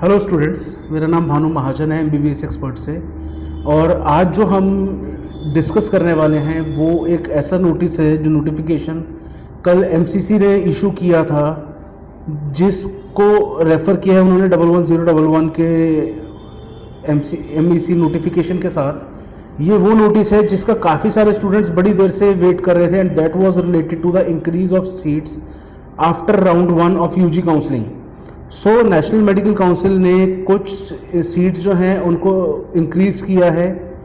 Hello students, मेरा नाम भानु महाजन है एमबीबीएस एक्सपर्ट से। और आज जो हम डिस्कस करने वाले हैं वो एक ऐसा नोटिस है जो नोटिफिकेशन कल एमसीसी ने इशू किया था, जिसको रेफ़र किया है उन्होंने 11011 के एमईसी नोटिफिकेशन के साथ। ये वो नोटिस है जिसका काफ़ी सारे स्टूडेंट्स बड़ी देर से वेट कर रहे थे, and that was related to the increase of seats after round 1 of UG counselling. So national medical council ने कुछ सीट्स जो हैं उनको इंक्रीज़ किया है,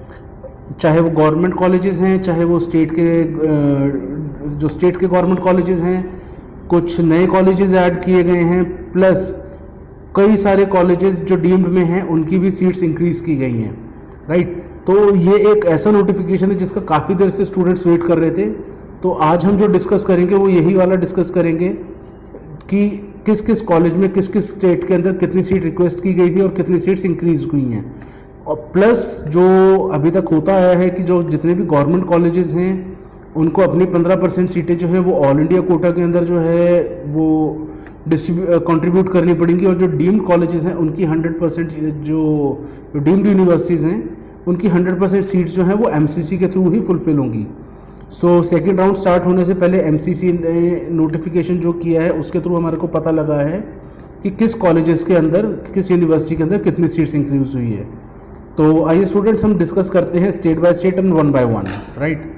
चाहे वो गवर्नमेंट कॉलेजेस हैं, चाहे वो स्टेट के गवर्नमेंट कॉलेजेस हैं। कुछ नए कॉलेजेस ऐड किए गए हैं, प्लस कई सारे कॉलेजेस जो डीम्ड में हैं उनकी भी सीट्स इंक्रीज़ की गई हैं, राइट। तो ये एक ऐसा नोटिफिकेशन है जिसका काफ़ी देर से स्टूडेंट्स वेट कर रहे थे। तो आज हम जो डिस्कस करेंगे वो यही वाला डिस्कस करेंगे कि किस किस कॉलेज में किस किस स्टेट के अंदर कितनी सीट रिक्वेस्ट की गई थी और कितनी सीट्स इंक्रीज हुई हैं। और प्लस जो अभी तक होता आया है कि जो जितने भी गवर्नमेंट कॉलेजेस हैं उनको अपनी 15% सीटें जो है वो ऑल इंडिया कोटा के अंदर जो है वो कंट्रीब्यूट करनी पड़ेंगी, और जो डीम्ड कॉलेजेस हैं उनकी 100% जो डीम्ड यूनिवर्सिटीज़ हैं उनकी 100% सीट्स जो हैं वो एमसीसी के थ्रू ही फुलफिल होंगी। सो सेकेंड राउंड स्टार्ट होने से पहले एमसीसी ने नोटिफिकेशन जो किया है उसके थ्रू हमारे को पता लगा है कि किस कॉलेजेस के अंदर, किस यूनिवर्सिटी के अंदर कितनी सीट्स इंक्रीज हुई है। तो आइए स्टूडेंट्स हम डिस्कस करते हैं state by state and one by one, right.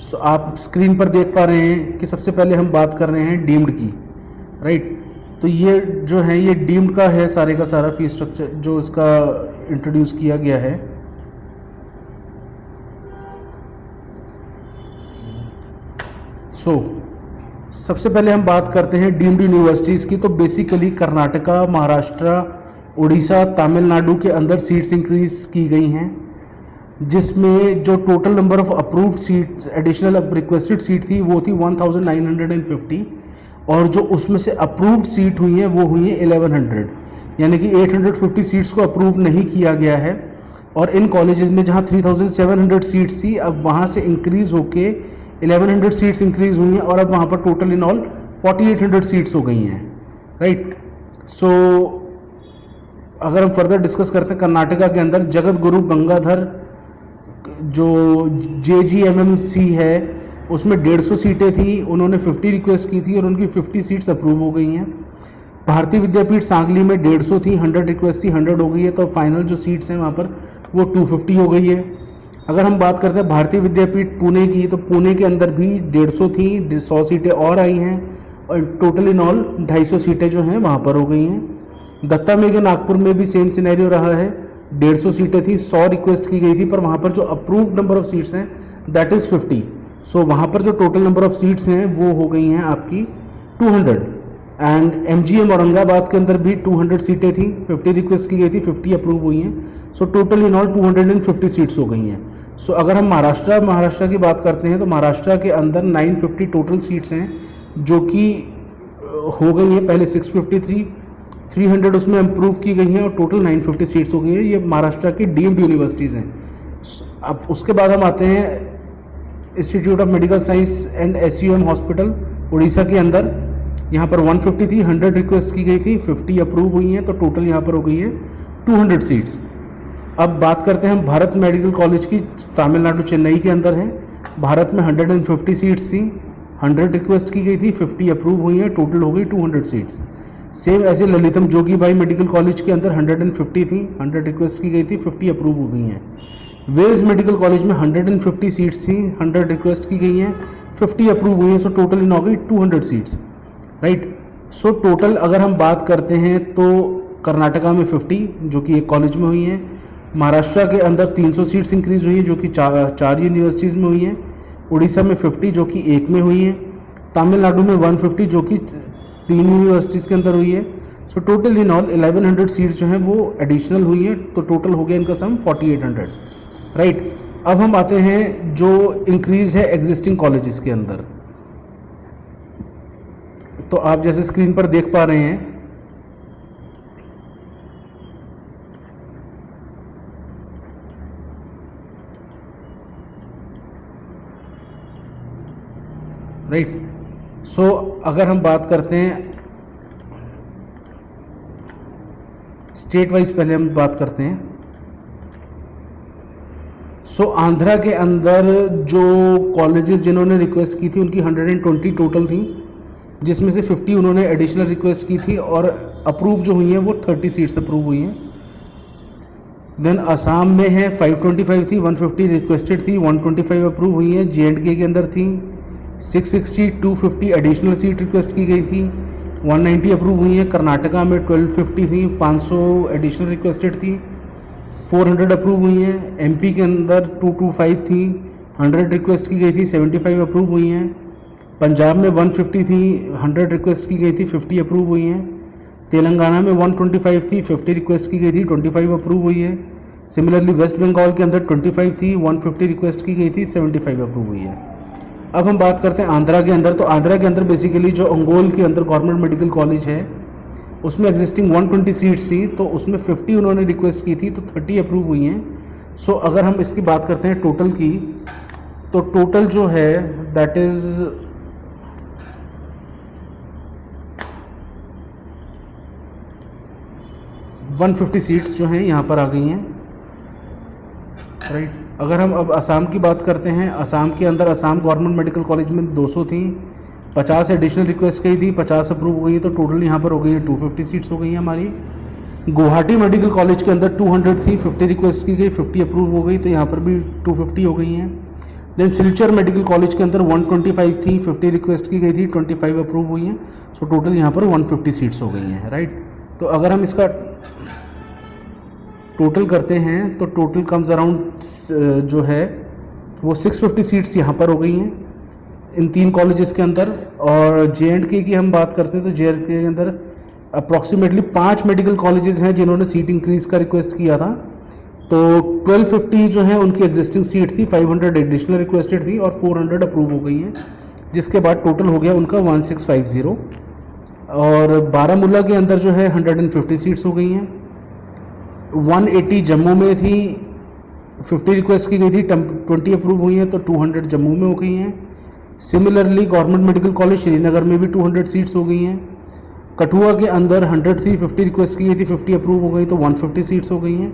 So आप स्क्रीन पर देख पा रहे हैं कि सबसे पहले हम बात कर रहे हैं डीम्ड की, राइट। तो ये जो है ये डीम्ड का है सारे का सारा फीस स्ट्रक्चर जो इसका इंट्रोड्यूस किया गया है। सबसे पहले हम बात करते हैं डीम्ड यूनिवर्सिटीज़ की। तो बेसिकली कर्नाटका, महाराष्ट्र, उड़ीसा, तमिलनाडु के अंदर सीट्स इंक्रीज की गई हैं, जिसमें जो total number of approved seat additional requested seat थी वो थी 1950, और जो उसमें से अप्रूव्ड सीट हुई हैं वो हुई हैं 1100, यानी कि 850 सीट्स को अप्रूव नहीं किया गया है। और इन कॉलेजेस में जहां 3700 सीट्स थी, अब वहां से इंक्रीज होके 1100 सीट्स इंक्रीज हुई हैं, और अब वहाँ पर टोटल इन ऑल 4800 सीट्स हो गई हैं, राइट। सो अगर हम फर्दर डिस्कस करते हैं कर्नाटका के अंदर जगत गुरु गंगाधर जो JGMMC है उसमें 150 सीटें थी, उन्होंने 50 रिक्वेस्ट की थी और उनकी 50 सीट्स अप्रूव हो गई हैं। भारतीय विद्यापीठ सांगली में 150 थी, 100 रिक्वेस्ट थी, 100 हो गई है, तो फाइनल जो सीट्स हैं वहाँ पर वो 250 हो गई है। अगर हम बात करते हैं भारतीय विद्यापीठ पुणे की, तो पुणे के अंदर भी 150 थी, 100 सीटें और आई हैं, और टोटल इन ऑल 250 सीटें जो हैं वहाँ पर हो गई हैं। दत्ता मेघे नागपुर में भी सेम सिनेरियो रहा है, 150 सीटें थी, 100 रिक्वेस्ट की गई थी, पर वहाँ पर जो अप्रूव्ड नंबर ऑफ सीट्स हैं दैट इज़ 50। सो वहाँ पर जो टोटल नंबर ऑफ सीट्स हैं वो हो गई हैं आपकी 200। एंड MGM औरंगाबाद के अंदर भी 200 सीटें थी, 50 रिक्वेस्ट की गई थी, 50 अप्रूव हुई हैं। सो टोटल इन ऑल 250 सीट्स हो गई हैं। सो अगर हम महाराष्ट्र की बात करते हैं तो महाराष्ट्र के अंदर 950 टोटल सीट्स हैं जो कि हो गई हैं। पहले 653, 300 उसमें अप्रूव की गई हैं और टोटल 950 सीट्स हो गई हैं। ये महाराष्ट्र की डीम्ड यूनिवर्सिटीज़ हैं। अब उसके बाद हम आते हैं institute of medical science and SUM hospital Orissa के अंदर। यहाँ पर 150 थी, 100 रिक्वेस्ट की गई थी, 50 अप्रूव हुई हैं, तो टोटल यहाँ पर हो गई है 200 सीट्स। अब बात करते हैं हम भारत मेडिकल कॉलेज की, तमिलनाडु चेन्नई के अंदर है। भारत में 150 सीट्स थी, 100 रिक्वेस्ट की गई थी, 50 अप्रूव हुई हैं, टोटल हो गई 200 सीट्स। सेम ऐसे ललितम जोगी भाई मेडिकल कॉलेज के अंदर 150 थी, 100 रिक्वेस्ट की गई थी, 50 अप्रूव हो गई हैं। वेल्स मेडिकल कॉलेज में 150 सीट्स थी, 100 रिक्वेस्ट की गई हैं, 50 अप्रूव हुई हैं, सो टोटल इन हो गई 200 सीट्स, राइट। सो टोटल अगर हम बात करते हैं तो कर्नाटका में 50 जो कि एक कॉलेज में हुई हैं, महाराष्ट्र के अंदर 300 सीट्स इंक्रीज हुई हैं जो कि चार यूनिवर्सिटीज़ में हुई हैं, उड़ीसा में 50 जो कि एक में हुई हैं, तमिलनाडु में 150 जो कि 3 यूनिवर्सिटीज़ के अंदर हुई है। सो टोटल इन ऑल 1100 सीट्स जो हैं वो एडिशनल हुई हैं, तो टोटल हो गया इनका सम 4800, राइट। अब हम आते हैं जो इंक्रीज़ है एग्जिस्टिंग कॉलेजेस के अंदर। तो आप जैसे स्क्रीन पर देख पा रहे हैं, राइट। सो अगर हम बात करते हैं स्टेट वाइज, पहले हम बात करते हैं। सो आंध्रा के अंदर जो कॉलेजेस जिन्होंने रिक्वेस्ट की थी उनकी 120 टोटल थी, जिसमें से 50 उन्होंने एडिशनल रिक्वेस्ट की थी और अप्रूव जो हुई हैं वो 30 सीट्स अप्रूव हुई हैं। देन असम में है 525 थी, 150 रिक्वेस्टेड थी, 125 अप्रूव हुई हैं। J&K के अंदर थी 660, 250 एडिशनल सीट रिक्वेस्ट की गई थी, 190 अप्रूव हुई हैं। कर्नाटका में 1250 थी, 500 एडिशनल रिक्वेस्टेड थी, 400 अप्रूव हुई हैं। MP के अंदर 225 थी, 100 रिक्वेस्ट की गई थी, 75 अप्रूव हुई हैं। पंजाब में 150 थी, 100 रिक्वेस्ट की गई थी, 50 अप्रूव हुई हैं। तेलंगाना में 125 थी, 50 रिक्वेस्ट की गई थी, 25 अप्रूव हुई है। सिमिलरली वेस्ट बंगाल के अंदर 25 थी, 150 रिक्वेस्ट की गई थी, 75 अप्रूव हुई है। अब हम बात करते हैं आंध्रा के अंदर। तो आंध्रा के अंदर बेसिकली जो अंगोल के अंदर गवर्नमेंट मेडिकल कॉलेज है उसमें एग्जिस्टिंग 120 सीट्स थी, तो उसमें 50 उन्होंने रिक्वेस्ट की थी, तो 30 अप्रूव हुई हैं। सो अगर हम इसकी बात करते हैं टोटल की, तो टोटल जो है दैट इज़ 150 सीट्स जो हैं यहाँ पर आ गई हैं, राइट। अगर हम अब असम की बात करते हैं, असम के अंदर असम गवर्नमेंट मेडिकल कॉलेज में 200 थी, 50 एडिशनल रिक्वेस्ट गई थी, 50 अप्रूव हो गई, तो टोटल यहाँ पर हो गई है 250 सीट्स हो गई हैं हमारी। गुवाहाटी मेडिकल कॉलेज के अंदर 200 थी, 50 रिक्वेस्ट की गई, 50 अप्रूव हो गई, तो यहाँ पर भी 250 हो गई हैं। देन सिलचर मेडिकल कॉलेज के अंदर 125 थी, 50 रिक्वेस्ट की गई थी, 25 अप्रूव हुई हैं। सो टोटल यहाँ पर 150 सीट्स हो गई हैं, राइट। तो अगर हम इसका टोटल करते हैं तो टोटल कम्स अराउंड जो है वो 650 सीट्स यहाँ पर हो गई हैं इन 3 कॉलेजेस के अंदर। और J&K की हम बात करते हैं तो J&K के अंदर अप्रॉक्सीमेटली 5 मेडिकल कॉलेजेस हैं जिन्होंने सीट इंक्रीज़ का रिक्वेस्ट किया था। तो 1250 जो है उनकी एग्जिस्टिंग सीट थी, 500 एडिशनल रिक्वेस्टेड थी और 400 अप्रूव हो गई हैं, जिसके बाद टोटल हो गया उनका 1650। और बारामूला के अंदर जो है 150 सीट्स हो गई हैं। 180 जम्मू में थी, 50 रिक्वेस्ट की गई थी, 20 अप्रूव हुई हैं, तो 200 जम्मू में हो गई हैं। Similarly government medical college Srinagar में भी 200 सीट्स हो गई हैं। कठुआ के अंदर 100 थी, 50 रिक्वेस्ट की गई थी, 50 अप्रूव हो गई, तो 150 सीट्स हो गई हैं।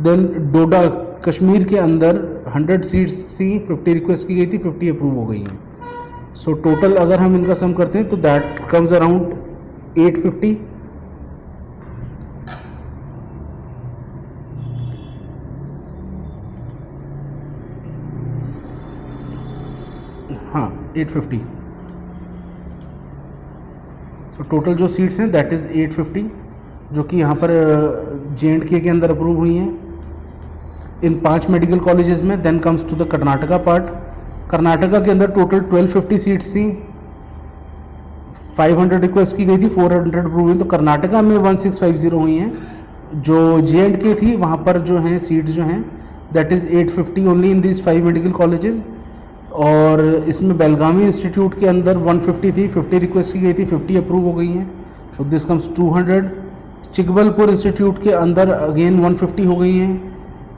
देन डोडा कश्मीर के अंदर 100 सीट्स थी, 50 रिक्वेस्ट की गई थी, 50 अप्रूव हो गई हैं। सो टोटल अगर हम इनका सम करते हैं तो दैट कम्स अराउंड 850। हाँ 850। सो टोटल जो सीट्स हैं दैट इज़ 850, जो कि यहाँ पर J&K के अंदर अप्रूव हुई हैं इन 5 मेडिकल कॉलेजेस में। Then comes to the Karnataka part. Karnataka के अंदर टोटल 1250 सीट्स थी, 500 रिक्वेस्ट की गई थी, 400 अप्रूव हुई, तो कर्नाटका में 1650 हुई हैं। जो J&K थी वहाँ पर जो हैं सीट्स जो हैं that is 850 only in this 5 medical colleges. और इसमें बेलगावी इंस्टीट्यूट के अंदर 150 थी, 50 रिक्वेस्ट की गई थी, 50 अप्रूव हो गई हैं, तो दिस कम्स 200। चिकबलपुर इंस्टीट्यूट के अंदर अगेन 150 हो गई हैं।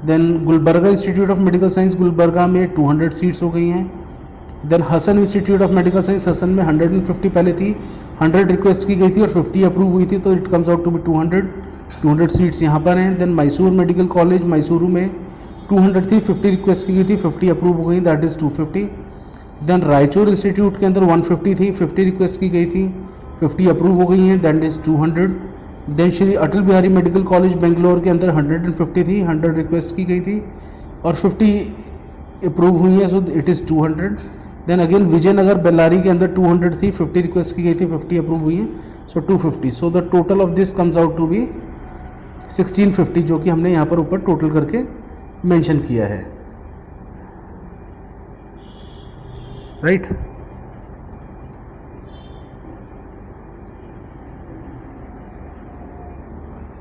Then Gulbarga institute of medical science Gulbarga में 200 सीट्स हो गई हैं। Then Hassan institute of medical science Hassan में 150 पहले थी, 100 रिक्वेस्ट की गई थी और 50 अप्रूव हुई थी, तो it comes out to be 200 seats यहाँ पर हैं। Then Mysore medical college Mysuru में 200 थी, 50 रिक्वेस्ट की गई थी, 50 अप्रूव हो गई, that is 250। Then Raichur institute के अंदर 150 थी, 50 रिक्वेस्ट की गई थी, 50 अप्रूव हो गई हैं, that is 200। Then Shri Atal Bihari medical college Bangalore के अंदर 150 थी, 100 रिक्वेस्ट की गई थी और 50 अप्रूव हुई है, so it is 200। Then again Vijayanagar Bellary के अंदर 200 थी, 50 रिक्वेस्ट की गई थी, 50 अप्रूव हुई है, so 250। So the total of this comes out to be 1650, जो कि हमने यहाँ पर ऊपर टोटल करके मेंशन किया है, राइट।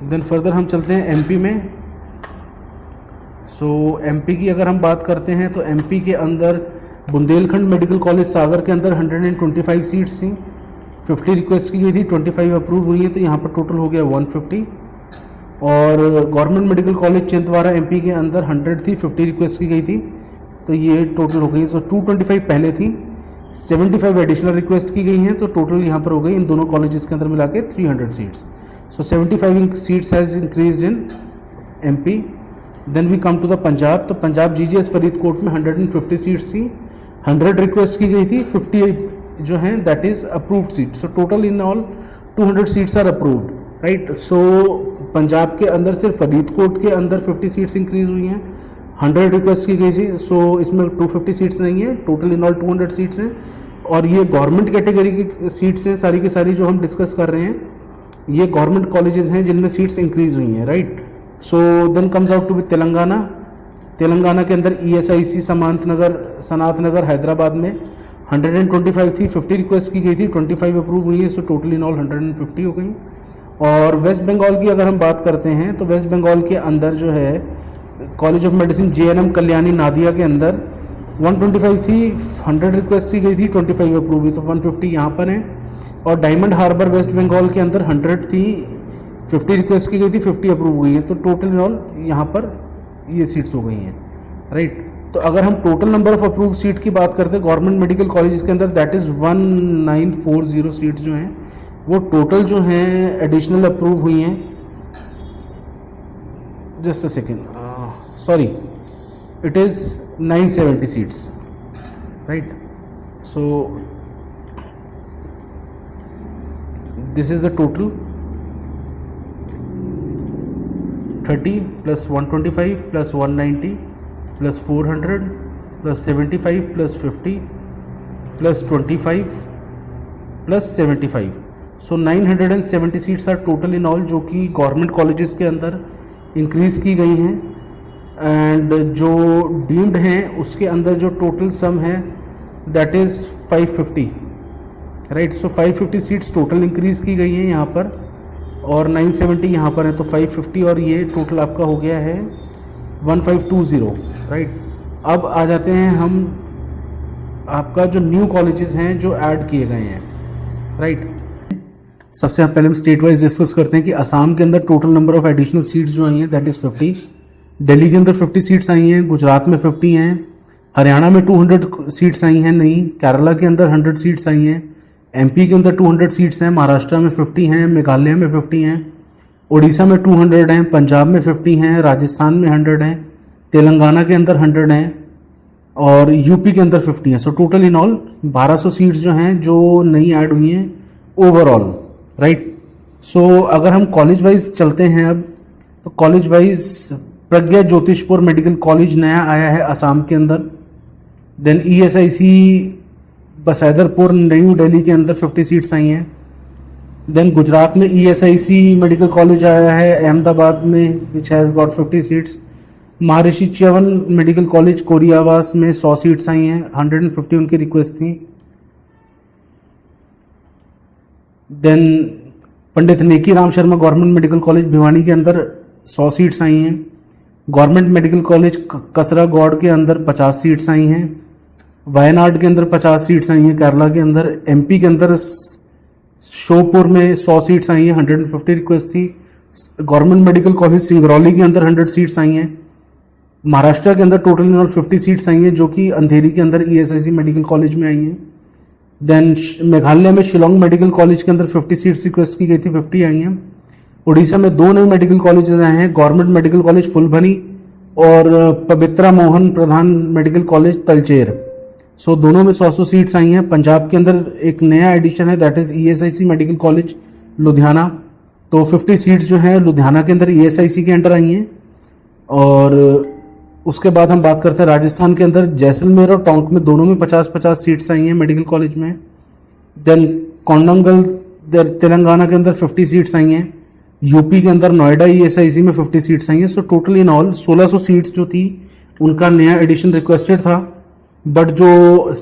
देन फर्दर हम चलते हैं एमपी में। सो एमपी की अगर हम बात करते हैं तो एमपी के अंदर बुंदेलखंड मेडिकल कॉलेज सागर के अंदर 125 सीट्स थी, 50 रिक्वेस्ट की गई थी, 25 अप्रूव हुई है, तो यहाँ पर टोटल हो गया 150। और गवर्नमेंट मेडिकल कॉलेज चिंतवारा एमपी के अंदर 100 थी, 50 रिक्वेस्ट की गई थी, तो ये टोटल हो गई। सो 225 पहले थी, 75 एडिशनल रिक्वेस्ट की गई हैं, तो टोटल यहाँ पर हो गई इन दोनों कॉलेजेस के अंदर मिला के 300 seats. So 75 seats has increase in MP. Then we come to the Punjab. तो पंजाब GGS फरीदकोट में 150 सीट्स थी, 100 रिक्वेस्ट की गई थी, 50 जो हैं that is approved seat. So total in all 200 seats are approved, right. So Punjab के अंदर सिर्फ फरीदकोट के अंदर 50 सीट्स इंक्रीज हुई हैं, 100 रिक्वेस्ट की गई थी. सो इसमें 250 सीट्स नहीं है, टोटल इन ऑल 200 सीट्स हैं. और ये गवर्नमेंट कैटेगरी की सीट्स हैं सारी की सारी जो हम डिस्कस कर रहे हैं, ये गवर्नमेंट कॉलेजेस हैं जिनमें सीट्स इंक्रीज हुई हैं, right. So then comes out to be Telangana. Telangana के अंदर ESIC सनात नगर हैदराबाद में 125 थी, 50 रिक्वेस्ट की गई थी, 25 अप्रूव हुई है. सो टोटल इन ऑल 150 हो गई. और वेस्ट बंगाल की अगर हम बात करते हैं तो वेस्ट बंगाल के अंदर जो है college of medicine JNM Kalyani Nadia के अंदर 125 थी, 100 रिक्वेस्ट की गई थी, 25 अप्रूव हुई, तो 150 यहाँ पर हैं. और डायमंड हार्बर वेस्ट बंगाल के अंदर 100 थी, 50 रिक्वेस्ट की गई थी, 50 अप्रूव हुई हैं. तो टोटल इन ऑल यहाँ पर ये सीट्स हो गई हैं, राइट. तो अगर हम total number of approve seat की बात करते हैं गवर्नमेंट मेडिकल कॉलेज के अंदर, दैट इज़ 1940 सीट्स जो हैं वो टोटल जो हैं एडिशनल अप्रूव हुई हैं. Just a second, sorry, it is 970 seats, right. So this is the total 30 plus 125 plus 190 plus 400 plus 75 plus 50 plus 25 plus 75. So 970 seats are total in all जो कि government colleges के अंदर increase की गई हैं. And जो डीम्ड हैं उसके अंदर जो टोटल सम है that is 550, right. So 550 seats total increase की गई हैं यहाँ पर, और 970 यहाँ पर है, तो 550 और ये टोटल आपका हो गया है 1520, राइट. अब आ जाते हैं हम आपका जो न्यू कॉलेजेस हैं जो ऐड किए गए हैं, राइट. सबसे पहले हम स्टेट वाइज डिस्कस करते हैं कि असम के अंदर total number of additional seats जो आई हैं दैट इज़ 50. दिल्ली के अंदर 50 सीट्स आई हैं, गुजरात में 50 हैं, हरियाणा में 200 सीट्स आई हैं नहीं, केरला के अंदर 100 सीट्स आई हैं, MP के अंदर 200 सीट्स हैं, महाराष्ट्र में 50 हैं, मेघालय में 50 हैं, उड़ीसा में 200 हैं, पंजाब में 50 हैं, राजस्थान में 100 हैं, तेलंगाना के अंदर 100 हैं और UP के अंदर 50 हैं. सो टोटल इन ऑल 1200 सीट्स जो हैं जो नई ऐड हुई हैं ओवरऑल, राइट. सो अगर हम कॉलेज वाइज चलते हैं अब, तो कॉलेज वाइज प्रज्ञा ज्योतिषपुर मेडिकल कॉलेज नया आया है असम के अंदर. देन ESIC बसैदरपुर न्यू दिल्ली के अंदर 50 सीट्स आई हैं. देन गुजरात में ESIC मेडिकल कॉलेज आया है अहमदाबाद में which has got 50 seats. Maharshi Chyavan medical college Koriyawas में 100 सीट्स आई हैं, 150 उनकी रिक्वेस्ट थी. देन पंडित नेकी Ram Sharma government medical college Bhiwani के अंदर 100 सीट्स आई हैं. गवर्नमेंट मेडिकल कॉलेज कसरागौड़ के अंदर 50 सीट्स आई हैं. वायनाड के अंदर 50 सीट्स आई हैं. केरला के अंदर, MP के अंदर शोपुर में 100 सीट्स आई हैं, 150 रिक्वेस्ट थी. गवर्नमेंट मेडिकल कॉलेज सिंगरौली के अंदर 100 सीट्स आई हैं. महाराष्ट्र के अंदर टोटल 50 सीट्स आई हैं जो कि अंधेरी के अंदर ESIC मेडिकल कॉलेज में आई हैं. देन मेघालय में शिलोंग मेडिकल कॉलेज के अंदर 50 सीट्स रिक्वेस्ट की गई थी, 50 आई हैं. उड़ीसा में 2 नए मेडिकल कॉलेजेस आए हैं, गवर्नमेंट मेडिकल कॉलेज फुलबनी और पवित्रा मोहन प्रधान मेडिकल कॉलेज तलचेर. सो दोनों में 100 सीट्स आई हैं. पंजाब के अंदर एक नया एडिशन है that is ESIC medical college Ludhiana, तो 50 सीट्स जो हैं लुधियाना के अंदर ESIC के अंडर आई हैं. और उसके बाद हम बात करते हैं राजस्थान के अंदर जैसलमेर और टोंक में दोनों में 50-50 सीट्स आई हैं मेडिकल कॉलेज में. देन कोंडंगल तेलंगाना के अंदर 50 सीट्स आई हैं. UP के अंदर नोएडा ESIC में 50 सीट्स आई हैं. सो टोटल इन ऑल 1600 सीट्स जो थी उनका नया एडिशन रिक्वेस्टेड था, बट जो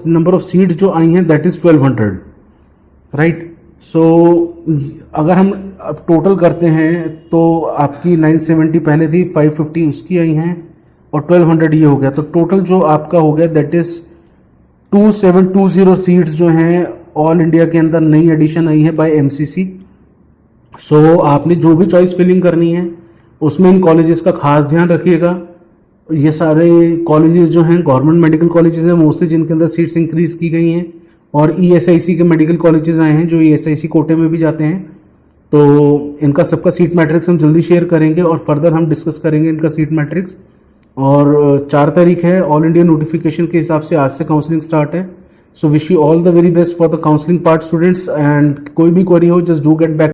नंबर ऑफ सीट्स जो आई हैं दैट इज़ 1200, राइट. सो अगर हम अब टोटल करते हैं तो आपकी 970 पहले थी, 550 उसकी आई हैं और 1200 ये हो गया, तो टोटल जो आपका हो गया दैट इज़ 2720 सीट्स जो हैं ऑल इंडिया के अंदर नई एडिशन आई है बाय MCC. सो आपने जो भी चॉइस फिलिंग करनी है उसमें इन कॉलेजेस का खास ध्यान रखिएगा. ये सारे कॉलेजेस जो हैं गवर्नमेंट मेडिकल कॉलेजेस हैं मोस्टली जिनके अंदर सीट्स इंक्रीज की गई हैं और ESIC के मेडिकल कॉलेजेस आए हैं जो ESIC कोटे में भी जाते हैं। तो इनका सबका सीट मैट्रिक्स हम जल्दी शेयर करेंगे और फर्दर हम डिस्कस करेंगे इनका सीट मैट्रिक्स। और 4 तारीख है, ऑल इंडिया नोटिफिकेशन के हिसाब से आज से काउंसलिंग स्टार्ट है। So wish you all the very best for the counselling part students, and कोई भी क्वेरी हो जस्ट डू गेट बैक।